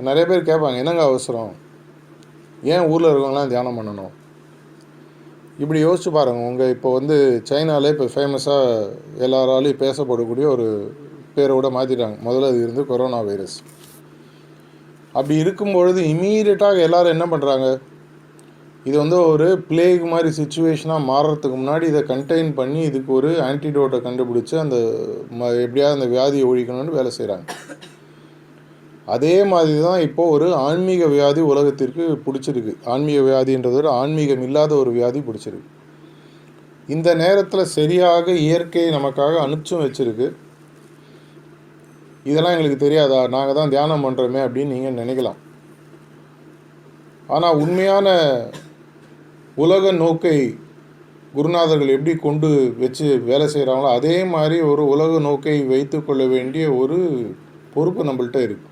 நிறைய பேர் கேட்பாங்க, என்னங்க அவசரம், ஏன் ஊரில் இருக்கவங்களாம் தியானம் பண்ணணும்? இப்படி யோசிச்சு பாருங்கள். உங்கள் இப்போ வந்து சைனாலே இப்போ ஃபேமஸாக எல்லாராலையும் பேசப்படக்கூடிய ஒரு பேரோட மாற்றிட்டாங்க. முதல்ல அது இருந்து கொரோனா வைரஸ். அப்படி இருக்கும்பொழுது இமீடியட்டாக எல்லோரும் என்ன பண்ணுறாங்க, இது வந்து ஒரு பிளேக் மாதிரி சுச்சுவேஷனாக மாறுறதுக்கு முன்னாடி இதை கண்டெயின் பண்ணி இதுக்கு ஒரு ஆன்டிடோட்டை கண்டுபிடிச்சி அந்த எப்படியாவது அந்த வியாதியை ஒழிக்கணும்னு வேலை செய்கிறாங்க. அதே மாதிரி தான் இப்போது ஒரு ஆன்மீக வியாதி உலகத்திற்கு பிடிச்சிருக்கு. ஆன்மீக வியாதின்றத விட ஆன்மீகம் இல்லாத ஒரு வியாதி பிடிச்சிருக்கு. இந்த நேரத்தில் சரியாக இயற்கையை நமக்காக அனுப்பிச்சும் வச்சுருக்கு. இதெல்லாம் எங்களுக்கு தெரியாதா, நாங்கள் தான் தியானம் பண்ணுறோமே அப்படின்னு நீங்கள் நினைக்கலாம். ஆனால் உண்மையான உலக நோக்கை குருநாதர்கள் எப்படி கொண்டு வச்சு வேலை செய்கிறாங்களோ அதே மாதிரி ஒரு உலக நோக்கை வைத்து கொள்ள வேண்டிய ஒரு பொறுப்பு நம்மள்கிட்ட இருக்குது.